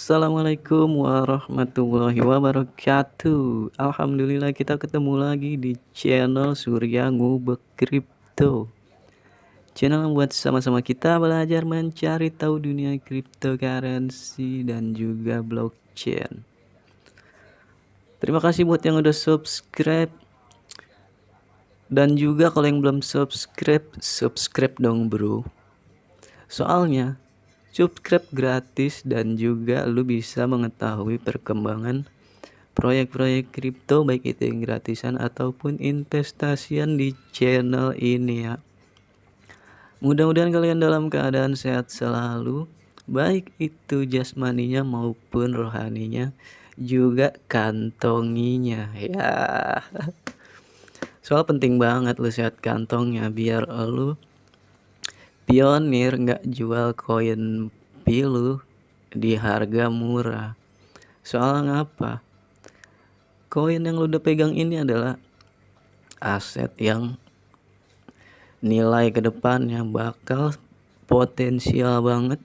Assalamualaikum warahmatullahi wabarakatuh. Alhamdulillah kita ketemu lagi di channel Surya Ngubek Kripto. Channel yang buat sama-sama kita belajar mencari tahu dunia cryptocurrency dan juga blockchain. Terima kasih buat yang udah subscribe. Dan juga kalau yang belum subscribe, subscribe dong bro. Soalnya subscribe gratis dan juga lu bisa mengetahui perkembangan proyek-proyek kripto baik itu yang gratisan ataupun investasian di channel ini ya. Mudah-mudahan kalian dalam keadaan sehat selalu, baik itu jasmaninya maupun rohaninya, juga kantonginya ya. Soal penting banget lu sehat kantongnya biar lu pionir nggak jual koin pilu di harga murah. Soalnya apa? Koin yang lu udah pegang ini adalah aset yang nilai kedepannya bakal potensial banget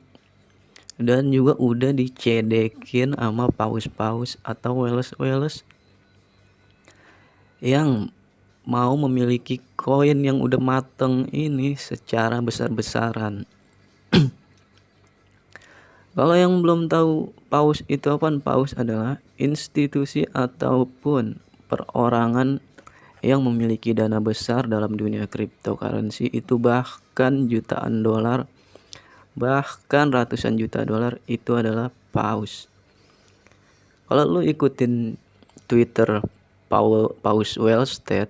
dan juga udah dicedekin sama paus-paus atau wales-wales yang mau memiliki koin yang udah mateng ini secara besar-besaran. Kalau yang belum tahu paus itu apa? Paus adalah institusi ataupun perorangan yang memiliki dana besar dalam dunia cryptocurrency, itu bahkan jutaan dolar, bahkan ratusan juta dolar, itu adalah paus. Kalau lu ikutin Twitter Paus Wellsted,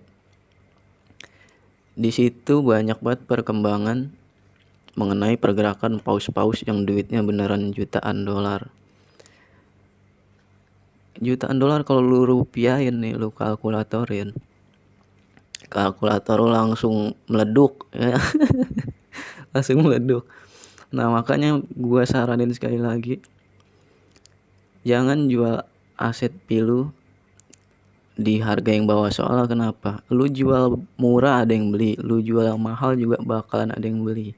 di situ banyak banget perkembangan mengenai pergerakan paus-paus yang duitnya beneran jutaan dolar. Jutaan dolar kalau lu rupiahin nih, lu kalkulatorin, kalkulator lu langsung meleduk ya. Langsung meleduk. Nah makanya gua saranin sekali lagi, jangan jual aset pilu di harga yang bawah. Soalnya kenapa? Lu jual murah ada yang beli, lu jual yang mahal juga bakalan ada yang beli.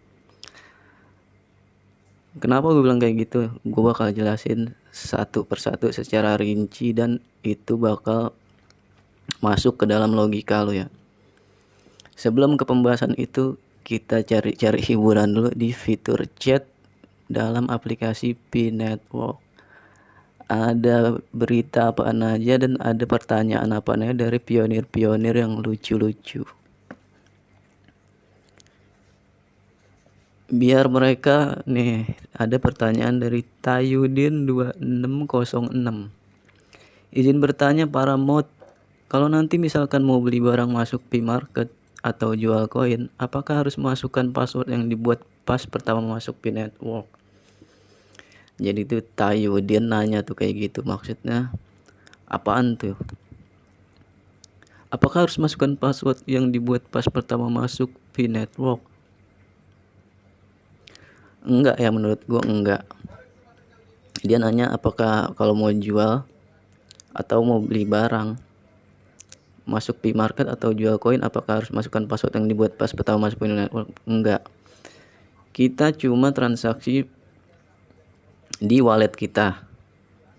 Kenapa gue bilang kayak gitu? Gue bakal jelasin satu persatu secara rinci dan itu bakal masuk ke dalam logika lo ya. Sebelum ke pembahasan itu, kita cari hiburan dulu di fitur chat dalam aplikasi P-Network. Ada berita apaan aja dan ada pertanyaan apaan aja dari pionir-pionir yang lucu-lucu. Biar mereka nih, ada pertanyaan dari Tayudin 2606. Izin bertanya para mod, kalau nanti misalkan mau beli barang masuk P-Market atau jual koin, apakah harus masukkan password yang dibuat pas pertama masuk P-Network? Jadi tuh Tayudin nanya tuh kayak gitu, maksudnya apaan tuh? Apakah harus masukkan password yang dibuat pas pertama masuk P-Network? Enggak ya, menurut gua enggak. Dia nanya apakah kalau mau jual atau mau beli barang masuk P-Market atau jual koin, apakah harus masukkan password yang dibuat pas pertama masuk P-Network? Enggak. Kita cuma transaksi di wallet kita.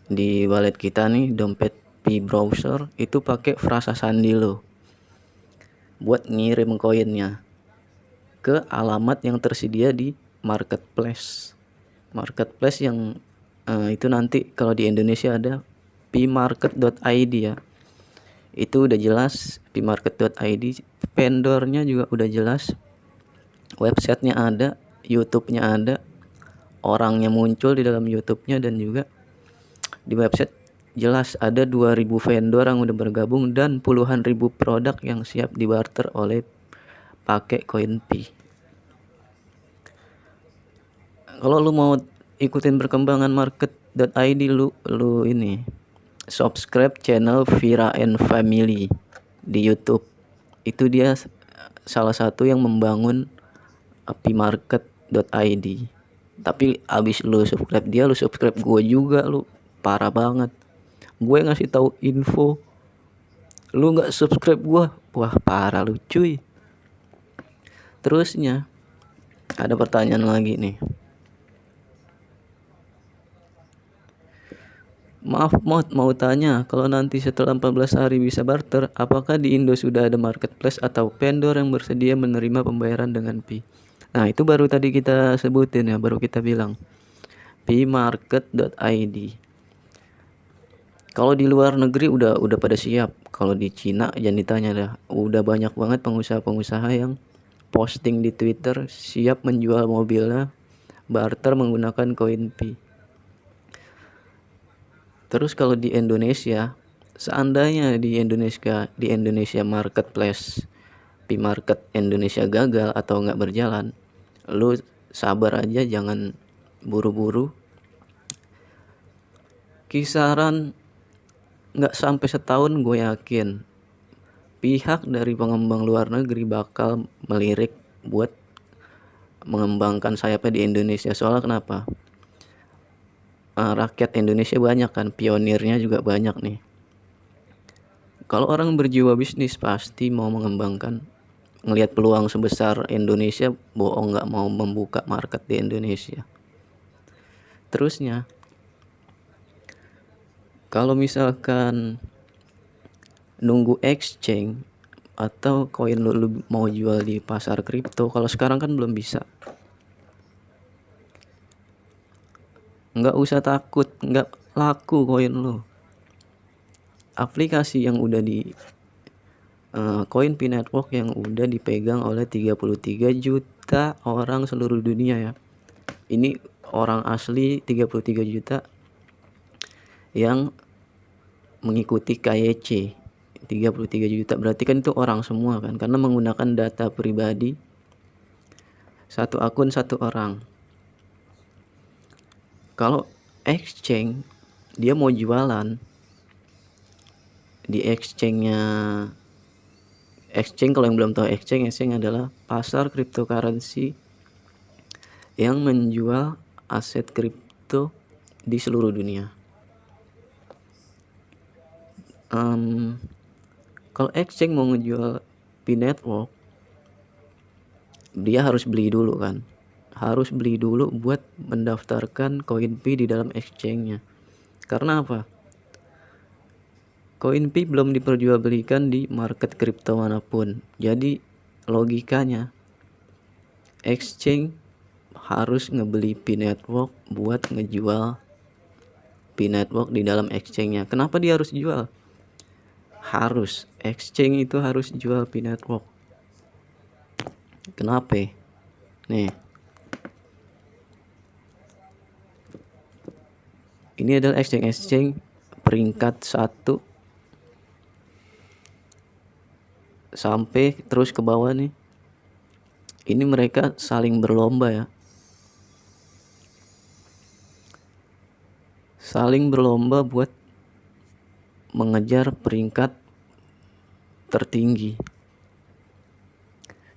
Di wallet kita nih, dompet P-Browser itu pakai frasa sandi lo buat ngirim koinnya ke alamat yang tersedia di marketplace. Marketplace yang itu nanti kalau di Indonesia ada pmarket.id ya. Itu udah jelas pmarket.id, vendornya juga udah jelas, websitenya ada, YouTube-nya ada, orangnya muncul di dalam YouTube-nya, dan juga di website jelas ada 2000 vendor yang udah bergabung dan puluhan ribu produk yang siap dibarter oleh pakai koin P. Kalau lu mau ikutin perkembangan market.id, lu ini subscribe channel Vira and Family di YouTube. Itu dia salah satu yang membangun P-Market.id. Tapi abis lu subscribe dia, lu subscribe gue juga, lu parah banget. Gue ngasih tahu info, lu nggak subscribe gue, wah parah lu cuy. Terusnya ada pertanyaan lagi nih. Maaf, mau tanya, kalau nanti setelah 14 hari bisa barter, apakah di Indo sudah ada marketplace atau vendor yang bersedia menerima pembayaran dengan Pi? Nah, itu baru tadi kita sebutin ya, baru kita bilang pmarket.id. Kalau di luar negeri udah pada siap. Kalau di Cina jangan ditanya dah, udah banyak banget pengusaha-pengusaha yang posting di Twitter siap menjual mobilnya barter menggunakan koin Pi. Terus kalau di Indonesia, seandainya di Indonesia marketplace Pi Market Indonesia gagal atau nggak berjalan, lu sabar aja, jangan buru-buru. Kisaran nggak sampai setahun gue yakin pihak dari pengembang luar negeri bakal melirik buat mengembangkan sayapnya di Indonesia. Soalnya kenapa? Rakyat Indonesia banyak kan, pionirnya juga banyak nih. Kalau orang berjiwa bisnis pasti mau mengembangkan, ngelihat peluang sebesar Indonesia, bohong nggak mau membuka market di Indonesia. Terusnya, kalau misalkan nunggu exchange atau koin lu mau jual di pasar kripto, kalau sekarang kan belum bisa. Nggak usah takut, nggak laku koin lu. Aplikasi yang udah di Coinpi Network yang udah dipegang oleh 33 juta orang seluruh dunia ya. Ini orang asli 33 juta yang mengikuti KYC. 33 juta berarti kan itu orang semua kan, karena menggunakan data pribadi satu akun satu orang. Kalau exchange dia mau jualan di exchange-nya, exchange kalau yang belum tahu exchange adalah pasar cryptocurrency yang menjual aset kripto di seluruh dunia. Kalau exchange mau ngejual Pi Network, dia harus beli dulu kan, harus beli dulu buat mendaftarkan koin Pi di dalam exchange-nya. Karena apa? Koin Pi belum diperjualbelikan di market kripto manapun. Jadi logikanya exchange harus ngebeli Pi Network buat ngejual Pi Network di dalam exchange-nya. Kenapa dia harus jual? Harus, exchange itu harus jual Pi Network. Kenapa? Nih, ini adalah exchange peringkat 1 sampai terus ke bawah nih. Ini mereka saling berlomba ya, saling berlomba buat mengejar peringkat tertinggi.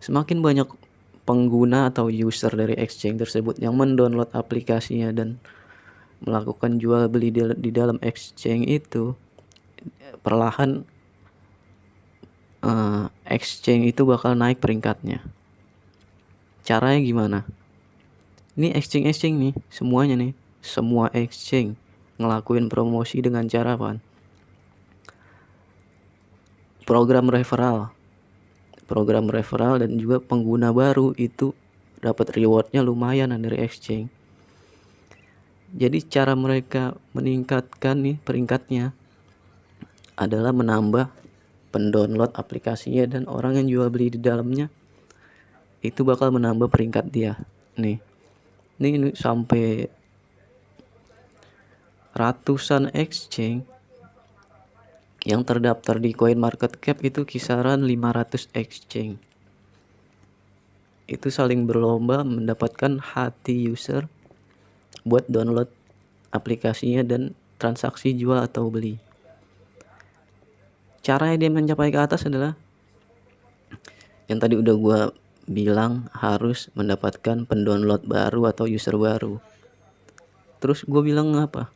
Semakin banyak pengguna atau user dari exchange tersebut yang mendownload aplikasinya dan melakukan jual beli di dalam exchange itu, perlahan exchange itu bakal naik peringkatnya. Caranya gimana? Ini exchange nih, semuanya nih, semua exchange ngelakuin promosi dengan cara apa? Program referral dan juga pengguna baru itu dapat rewardnya lumayan dari exchange. Jadi cara mereka meningkatkan nih peringkatnya adalah menambah pendownload aplikasinya, dan orang yang jual beli di dalamnya itu bakal menambah peringkat dia. Nih, ini sampai ratusan exchange yang terdaftar di CoinMarketCap itu kisaran 500 exchange. Itu saling berlomba mendapatkan hati user buat download aplikasinya dan transaksi jual atau beli. Caranya dia mencapai ke atas adalah yang tadi udah gue bilang, harus mendapatkan pendownload baru atau user baru. Terus gue bilang apa?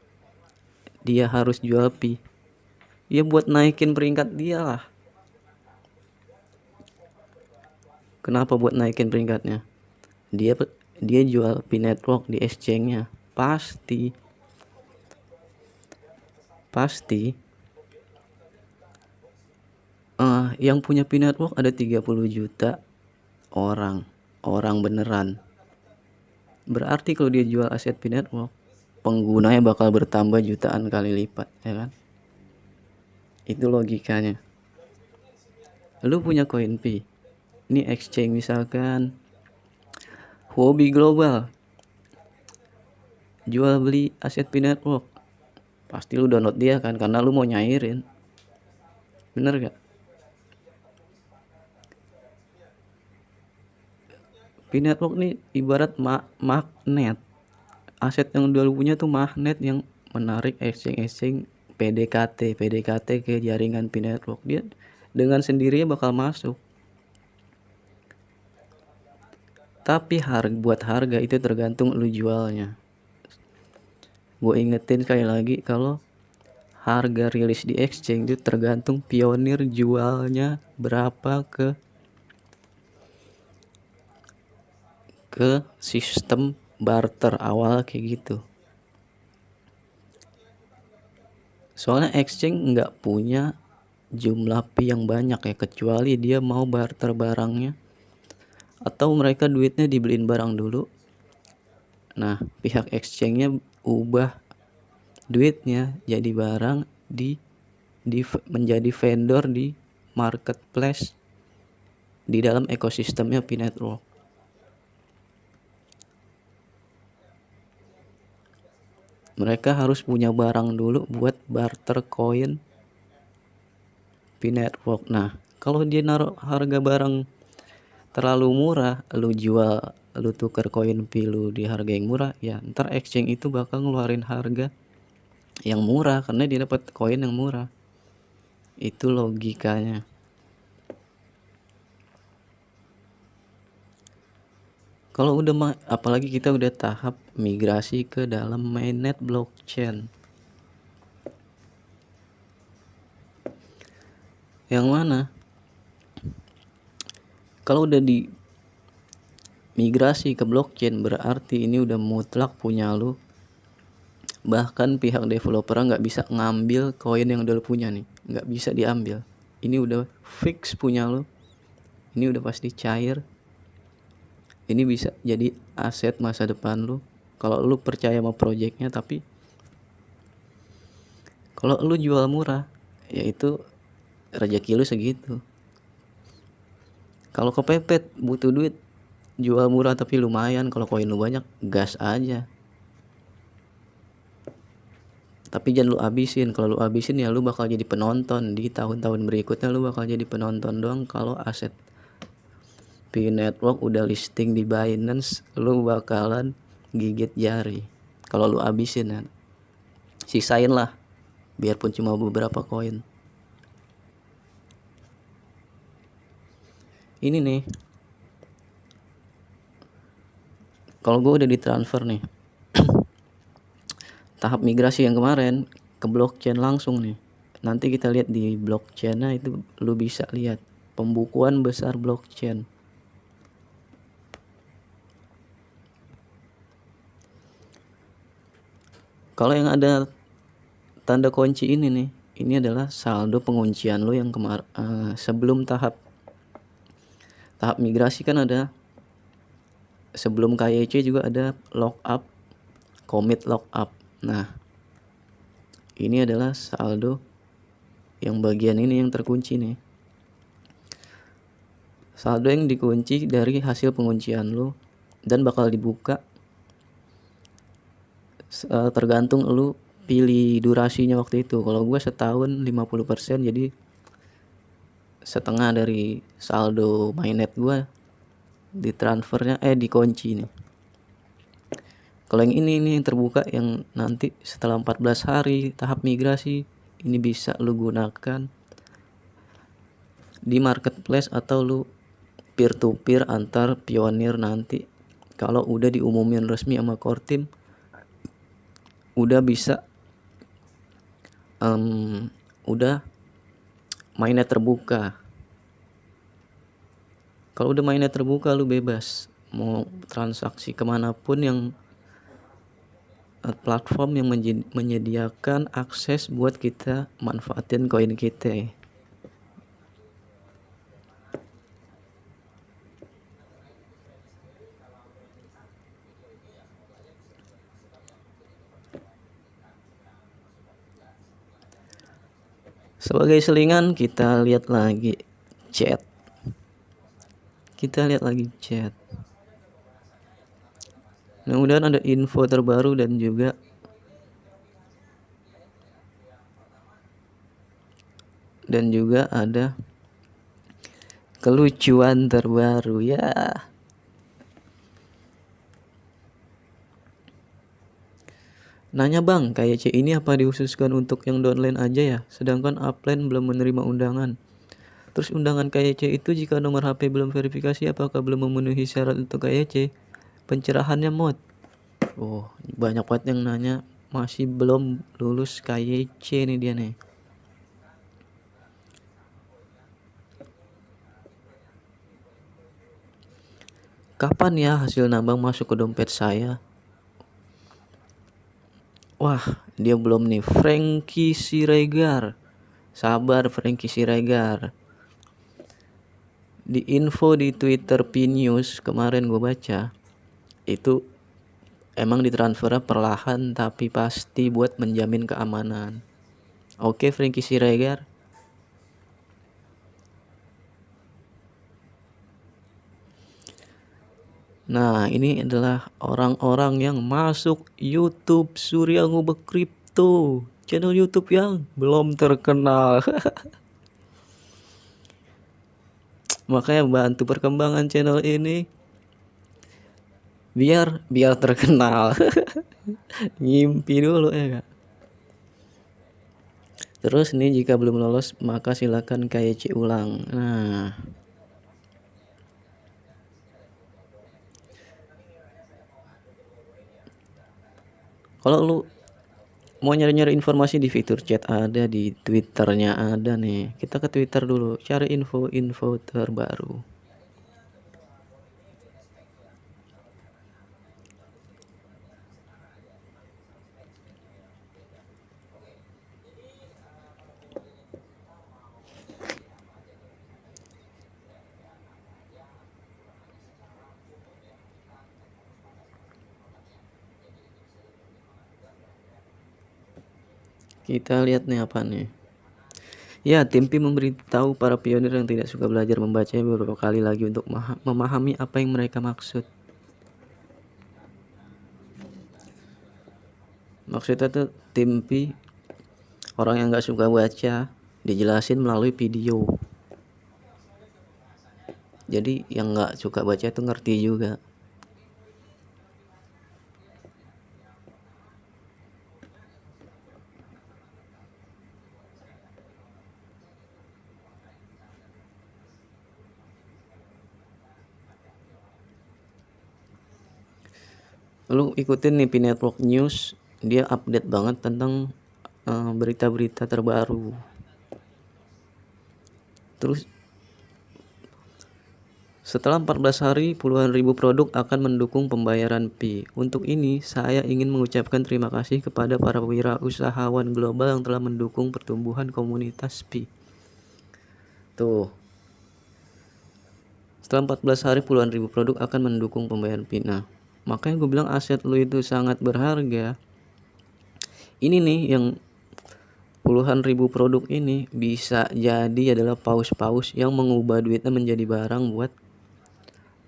Dia harus jual Pi. Ya buat naikin peringkat dia lah. Kenapa buat naikin peringkatnya? Dia jual Pi Network di exchange-nya. Pasti pasti yang punya Pi Network ada 30 juta orang beneran. Berarti kalau dia jual aset Pi Network, penggunanya bakal bertambah jutaan kali lipat, ya kan? Itu logikanya. Lu punya koin Pi, ini exchange misalkan Huobi Global jual beli aset Pi Network, pasti lu download dia kan, karena lu mau nyairin, bener gak? Pi Network nih ibarat magnet, aset yang udah lu punya tuh magnet yang menarik exchange PDKT ke jaringan Pi Network. Dia dengan sendirinya bakal masuk. Tapi buat harga itu tergantung lu jualnya. Gue ingetin sekali lagi, kalau harga rilis di exchange itu tergantung pionir jualnya berapa ke sistem barter awal kayak gitu. Soalnya exchange nggak punya jumlah Pi yang banyak ya, kecuali dia mau barter barangnya atau mereka duitnya dibeliin barang dulu. Nah, pihak exchange-nya ubah duitnya jadi barang menjadi vendor di marketplace di dalam ekosistemnya Pi Network. Mereka harus punya barang dulu buat barter koin Pi Network. Nah, kalau dia naruh harga barang terlalu murah, lu tuker koin Pi lu di harga yang murah, ya ntar exchange itu bakal ngeluarin harga yang murah karena dia dapat koin yang murah. Itu logikanya. Kalau udah apalagi kita udah tahap migrasi ke dalam mainnet blockchain, yang mana kalau udah di migrasi ke blockchain berarti ini udah mutlak punya lu. Bahkan pihak developer nggak bisa ngambil koin yang udah lu punya nih, nggak bisa diambil. Ini udah fix punya lu, ini udah pasti cair. Ini bisa jadi aset masa depan lu kalau lu percaya sama projectnya. Tapi kalau lu jual murah, yaitu rezeki lu segitu. Kalau kepepet butuh duit, jual murah tapi lumayan, kalau koin lu banyak, gas aja. Tapi jangan lu habisin. Kalau lu habisin ya lu bakal jadi penonton di tahun-tahun berikutnya. Lu bakal jadi penonton doang. Kalau aset Pi Network udah listing di Binance, lu bakalan gigit jari kalau lu habisin ya. Sisain lah, biarpun cuma beberapa koin. Ini nih, kalau gue udah ditransfer nih tahap migrasi yang kemarin ke blockchain langsung nih. Nanti kita lihat di blockchainnya itu, lu bisa lihat pembukuan besar blockchain. Kalau yang ada tanda kunci ini nih, ini adalah saldo penguncian lo yang sebelum tahap migrasi. Kan ada sebelum KYC juga ada lockup, commit lockup. Nah, ini adalah saldo yang bagian ini yang terkunci nih. Saldo yang dikunci dari hasil penguncian lo dan bakal dibuka tergantung lu pilih durasinya waktu itu. Kalau gue setahun 50%, jadi setengah dari saldo mainnet gue ditransfernya dikunci nih. Kalau yang ini yang terbuka, yang nanti setelah 14 hari tahap migrasi, ini bisa lu gunakan di marketplace atau lu peer to peer antar pionir nanti. Kalau udah diumumin resmi sama core team, udah bisa udah mainnet terbuka. Kalau udah mainnet terbuka, lu bebas mau transaksi kemanapun yang platform yang menyediakan akses buat kita manfaatin koin kita. Sebagai selingan kita lihat lagi chat. Mudah-mudahan ada info terbaru dan juga ada kelucuan terbaru ya. Nanya bang, KYC ini apa dikhususkan untuk yang downline aja ya? Sedangkan upline belum menerima undangan. Terus undangan KYC itu jika nomor HP belum verifikasi apakah belum memenuhi syarat untuk KYC? Pencerahannya mod. Oh, banyak banget yang nanya masih belum lulus KYC nih dia nih. Kapan ya hasil nambang masuk ke dompet saya? Wah, dia belum nih. Frankie Siregar. Sabar Frankie Siregar. Di info di Twitter P-News kemarin gue baca, itu emang ditransfer perlahan tapi pasti buat menjamin keamanan. Oke Frankie Siregar. Nah, ini adalah orang-orang yang masuk YouTube Surya Ngubek Kripto, channel YouTube yang belum terkenal. Makanya bantu perkembangan channel ini biar terkenal. Ngimpi dulu ya Kak. Terus nih jika belum lolos maka silakan KYC ulang. Nah, kalau lu mau nyari-nyari informasi di fitur chat ada, di Twitternya ada nih. Kita ke Twitter dulu, cari info-info terbaru. Kita lihat nih apa nih. Ya, tim P memberitahu para pionir yang tidak suka belajar membacanya beberapa kali lagi untuk memahami apa yang mereka maksud. Maksudnya tuh tim P, orang yang gak suka baca dijelasin melalui video. Jadi yang gak suka baca itu ngerti juga. Lu ikutin nih P Network News, dia update banget tentang berita-berita terbaru. Terus setelah 14 hari puluhan ribu produk akan mendukung pembayaran P. Untuk ini saya ingin mengucapkan terima kasih kepada para wirausahawan global yang telah mendukung pertumbuhan komunitas P. Tuh, setelah 14 hari puluhan ribu produk akan mendukung pembayaran P. Nah, makanya gue bilang aset lu itu sangat berharga. Ini nih yang puluhan ribu produk ini bisa jadi adalah paus-paus yang mengubah duitnya menjadi barang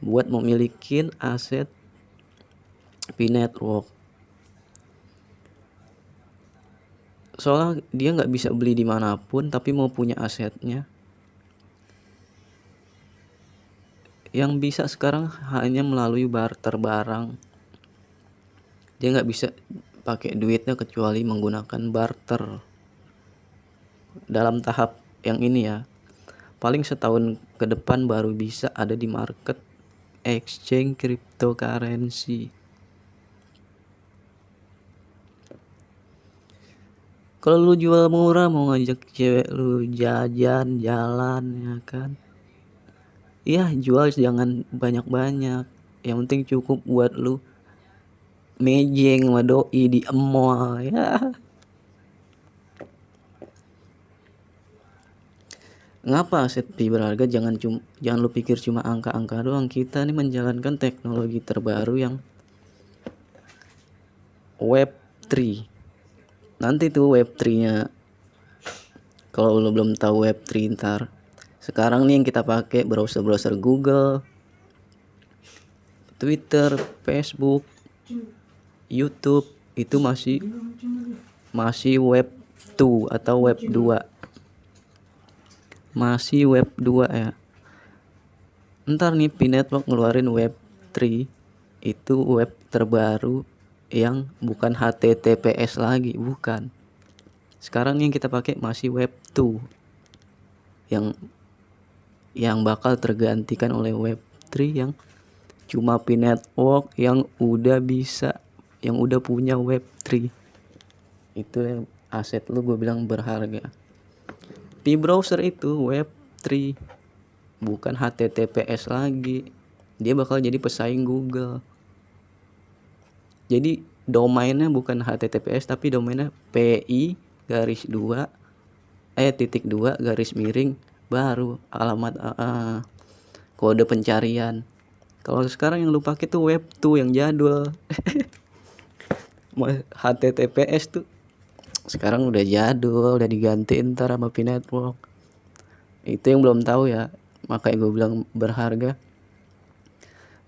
buat memiliki aset P Network. Soalnya dia nggak bisa beli dimanapun tapi mau punya asetnya. Yang bisa sekarang hanya melalui barter barang. Dia nggak bisa pakai duitnya kecuali menggunakan barter. Dalam tahap yang ini ya, paling setahun ke depan baru bisa ada di market exchange cryptocurrency. Kalau lu jual murah mau ngajak cewek lu jalan ya kan, iya jual jangan banyak-banyak, yang penting cukup buat lu mejeng sama doi di mall ya. Ngapa aset pi berharga? Jangan lu pikir cuma angka-angka doang. Kita nih menjalankan teknologi terbaru yang Web3. Nanti tuh Web3-nya, kalau lu belum tahu Web3 ntar, sekarang nih yang kita pakai browser Google, Twitter, Facebook, YouTube itu masih Web 2 atau Web 2. Masih Web 2 ya. Ntar nih Pi Network ngeluarin Web 3, itu web terbaru yang bukan HTTPS lagi, bukan. Sekarang yang kita pakai masih Web 2 yang bakal tergantikan oleh Web 3 yang cuma Pi Network yang udah punya Web 3. Itu yang aset lu gue bilang berharga. Pi browser itu Web 3, bukan HTTPS lagi. Dia bakal jadi pesaing Google. Jadi domainnya bukan HTTPS tapi domainnya pi_2 baru alamat kode pencarian. Kalau sekarang yang lu pakai tuh Web 2 yang jadul. HTTPS tuh sekarang udah jadul, udah diganti ntar sama Pi Network. Itu yang belum tahu ya, makanya gue bilang berharga.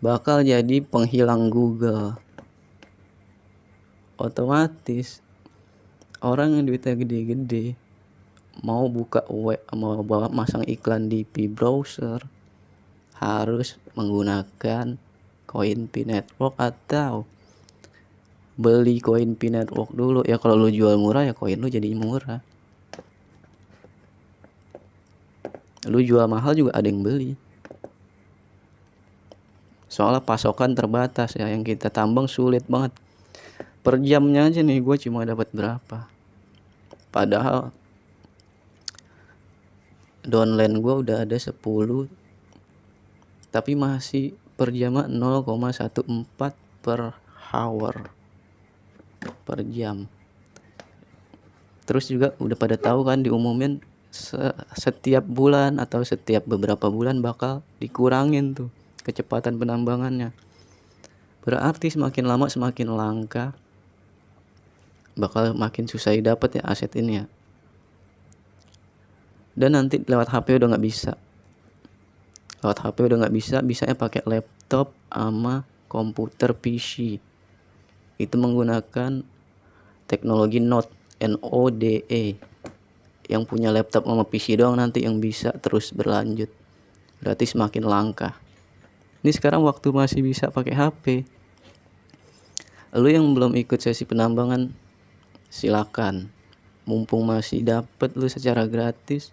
Bakal jadi penghilang Google. Otomatis orang yang duitnya gede-gede mau masang iklan di Pi browser harus menggunakan koin Pi Network atau beli koin Pi Network dulu. Ya kalau lu jual murah ya koin lu jadi murah. Lu jual mahal juga ada yang beli. Soalnya pasokan terbatas ya, yang kita tambang sulit banget. Per jamnya aja nih gue cuma dapat berapa. Padahal downline gue udah ada 10, tapi masih per jam 0,14 per hour per jam. Terus juga udah pada tahu kan diumumin setiap bulan atau setiap beberapa bulan bakal dikurangin tuh kecepatan penambangannya. Berarti semakin lama semakin langka, bakal makin susah didapat ya aset ini ya. Dan nanti lewat HP udah nggak bisa. Bisanya pakai laptop sama komputer PC. Itu menggunakan teknologi NODE. Yang punya laptop sama PC doang nanti yang bisa terus berlanjut. Berarti semakin langka. Ini sekarang waktu masih bisa pakai HP. Lu yang belum ikut sesi penambangan silakan. Mumpung masih dapat lu secara gratis.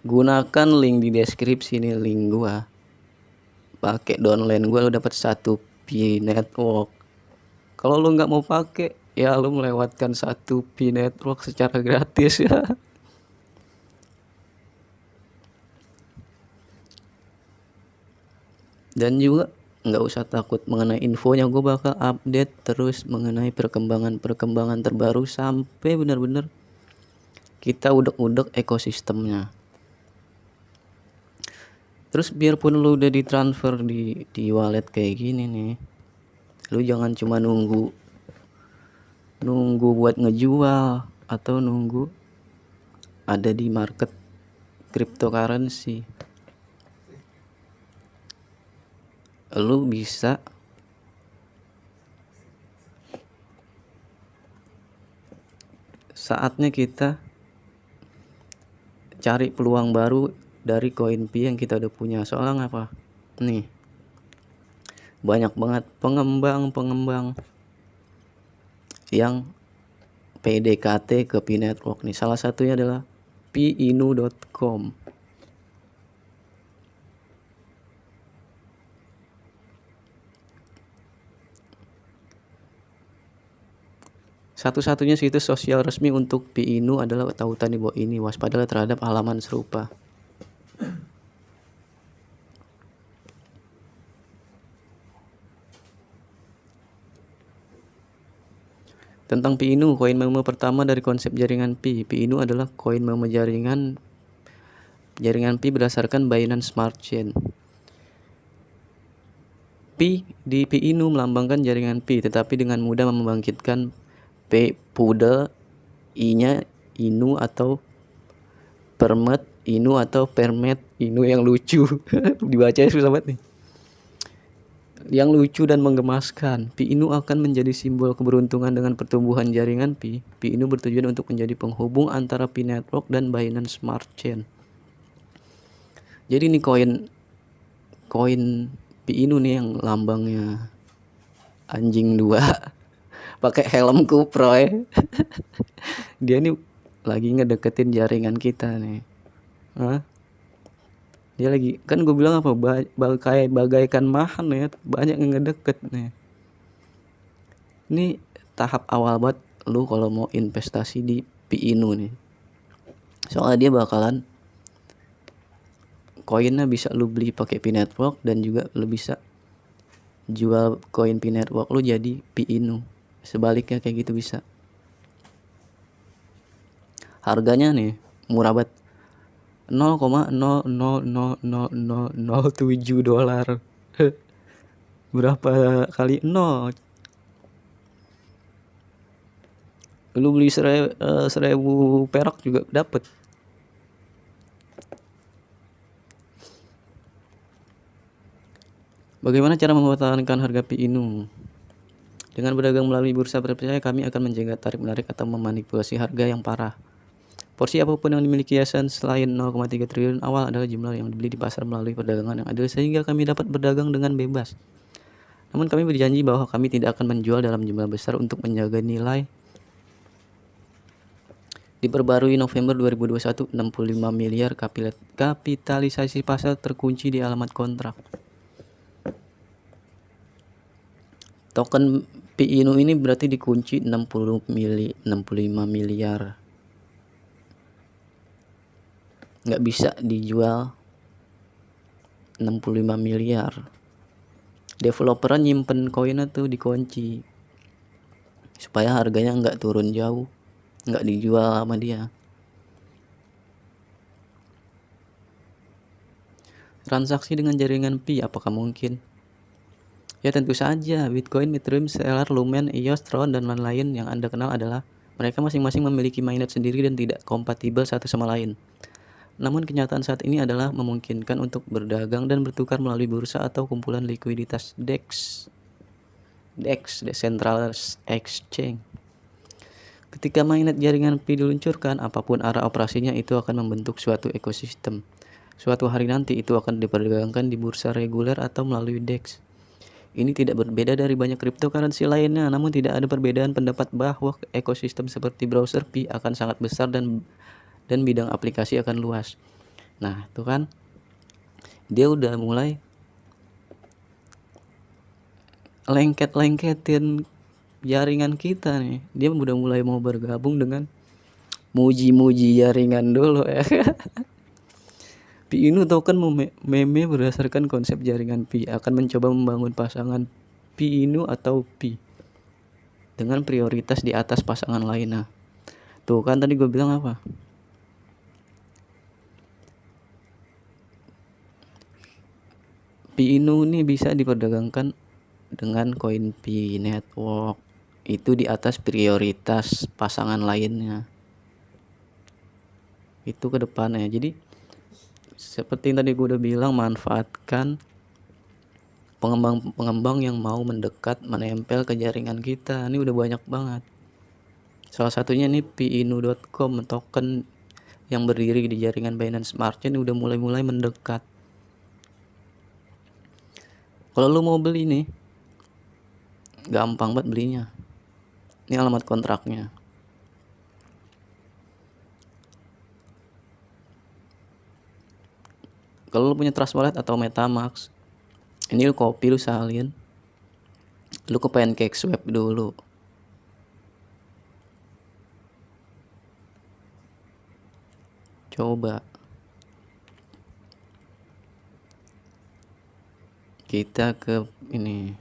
Gunakan link di deskripsi nih, link gua. Pakai downline gua lu dapat 1 Pi Network. Kalau lu nggak mau pakai ya lu melewatkan 1 Pi Network secara gratis ya. Dan juga nggak usah takut mengenai infonya, gue bakal update terus mengenai perkembangan terbaru sampai benar-benar kita udek-udek ekosistemnya. Terus biarpun lu udah ditransfer di wallet kayak gini nih, lu jangan cuma nunggu buat ngejual atau nunggu ada di market cryptocurrency. Lu bisa saatnya kita cari peluang baru dari koin Pi yang kita udah punya. Soalnya ngapa? Nih, banyak banget pengembang yang PDKT ke Pi Network nih. Salah satunya adalah piinu.com. Satu-satunya situs sosial resmi untuk Piinu adalah tautan di bawah ini. Waspadalah terhadap halaman serupa. Tentang Pi-Inu, koin meme pertama dari konsep jaringan Pi. Pi-Inu adalah koin meme jaringan Pi berdasarkan Binance Smart Chain. Pi di Pi-Inu melambangkan jaringan Pi, tetapi dengan mudah membangkitkan P Pude, I-nya Inu atau Permet Inu atau Permet Inu yang lucu. Dibaca susah banget nih. Yang lucu dan menggemaskan. Pi-Inu akan menjadi simbol keberuntungan dengan pertumbuhan jaringan Pi. Pi-Inu bertujuan untuk menjadi penghubung antara Pi Network dan Binance Smart Chain. Jadi ini koin Pi-Inu nih yang lambangnya anjing 2 pakai helm Kupro ya. Dia nih lagi ngedeketin jaringan kita nih. Hah? Dia lagi, kan gue bilang apa, bagaikan mahan ya, banyak yang ngedeket nih. Ini tahap awal banget lu kalau mau investasi di Pi-Inu nih. Soalnya dia bakalan koinnya bisa lu beli pakai Pi Network, dan juga lu bisa jual koin Pi Network lu jadi Pi-Inu. Sebaliknya kayak gitu bisa. Harganya nih murah banget. 0,0000007 dolar. Berapa kali 0? Lu beli 1000 perak juga dapet. Bagaimana cara mempertahankan harga Pi-Inu? Dengan berdagang melalui bursa terpercaya, kami akan menjaga tarik menarik atau memanipulasi harga yang parah. Porsi apapun yang dimiliki yayasan selain 0,3 triliun awal adalah jumlah yang dibeli di pasar melalui perdagangan yang adil, sehingga kami dapat berdagang dengan bebas. Namun kami berjanji bahwa kami tidak akan menjual dalam jumlah besar untuk menjaga nilai. Diperbarui November 2021, 65 miliar kapitalisasi pasar terkunci di alamat kontrak. Token Pi-Inu ini berarti dikunci 65 miliar. Nggak bisa dijual 65 miliar. Developer nyimpen koinnya tuh dikunci supaya harganya nggak turun jauh, nggak dijual sama dia. Transaksi dengan jaringan Pi apakah mungkin? Ya tentu saja. Bitcoin, Ethereum, Stellar, Lumen, EOS, Tron, dan lain-lain yang Anda kenal adalah mereka masing-masing memiliki mainnet sendiri dan tidak kompatibel satu sama lain. Namun kenyataan saat ini adalah memungkinkan untuk berdagang dan bertukar melalui bursa atau kumpulan likuiditas DEX, Decentralized Exchange. Ketika mainnet jaringan Pi diluncurkan, apapun arah operasinya, itu akan membentuk suatu ekosistem. Suatu hari nanti itu akan diperdagangkan di bursa reguler atau melalui DEX. Ini tidak berbeda dari banyak cryptocurrency lainnya, namun tidak ada perbedaan pendapat bahwa ekosistem seperti browser Pi akan sangat besar dan bidang aplikasi akan luas. Nah, itu kan dia udah mulai lengketin jaringan kita nih. Dia udah mulai mau bergabung dengan muji-muji jaringan dulu ya. Pi-Inu token meme berdasarkan konsep jaringan Pi akan mencoba membangun pasangan Pi-Inu atau Pi dengan prioritas di atas pasangan lainnya. Tuh kan tadi gue bilang apa? Pi-Inu ini bisa diperdagangkan dengan koin Pi Network. Itu di atas prioritas pasangan lainnya. Itu ke depannya. Jadi seperti yang tadi gue udah bilang, manfaatkan pengembang yang mau mendekat, menempel ke jaringan kita. Ini udah banyak banget. Salah satunya nih Pi-Inu.com, token yang berdiri di jaringan Binance Smart Chain udah mulai mendekat. Kalau lu mau beli nih, gampang banget belinya. Ini alamat kontraknya. Kalau lu punya Trust Wallet atau MetaMask, ini lu copy, lu salin, lu ke PancakeSwap dulu. Coba kita ke ini,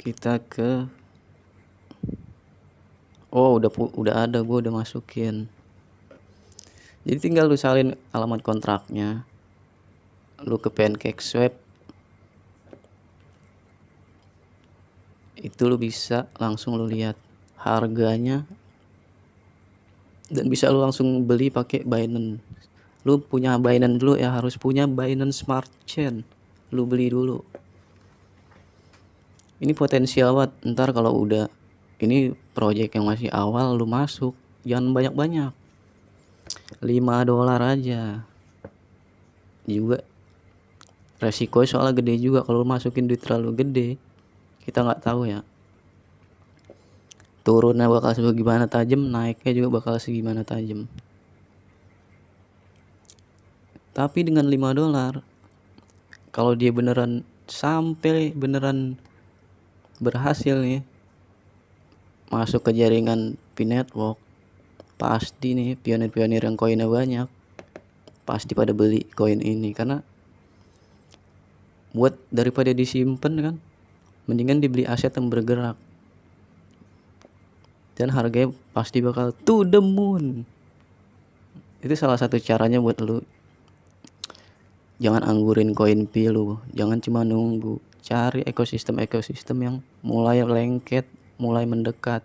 kita ke udah ada, gue udah masukin. Jadi tinggal lu salin alamat kontraknya, lu ke PancakeSwap, itu lu bisa langsung lu lihat harganya dan bisa lu langsung beli pakai Binance. Lu punya Binance dulu ya, harus punya Binance Smart Chain, lu beli dulu. Ini potensial banget. Ntar kalau udah ini project yang masih awal, lu masuk jangan banyak-banyak, $5 aja juga. Resiko soalnya gede juga kalau masukin duit terlalu gede, kita nggak tahu ya turunnya bakal segimana tajam, naiknya juga bakal segimana tajam. Tapi dengan $5, kalau dia beneran beneran berhasil nih masuk ke jaringan P-Network, pasti nih pionir-pionir yang koinnya banyak pasti pada beli koin ini. Karena buat daripada disimpan kan, mendingan dibeli aset yang bergerak dan harganya pasti bakal to the moon. Itu salah satu caranya buat lu jangan anggurin koin P lu, jangan cuma nunggu, cari ekosistem yang mulai lengket, mulai mendekat.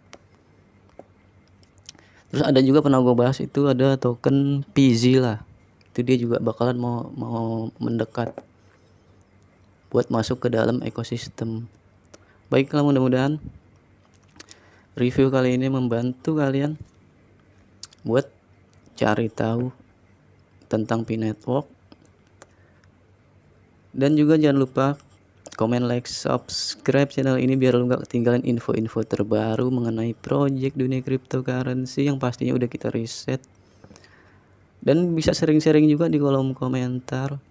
Terus ada juga pernah gue bahas itu, ada token PZ lah, itu dia juga bakalan mau mendekat buat masuk ke dalam ekosistem. Baiklah, mudah-mudahan review kali ini membantu kalian buat cari tahu tentang P-Network. Dan juga jangan lupa komen, like, subscribe channel ini biar lu gak ketinggalan info-info terbaru mengenai project dunia cryptocurrency yang pastinya udah kita riset. Dan bisa sering-sering juga di kolom komentar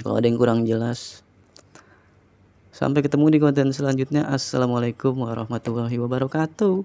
kalau ada yang kurang jelas. Sampai ketemu di konten selanjutnya. Assalamualaikum warahmatullahi wabarakatuh.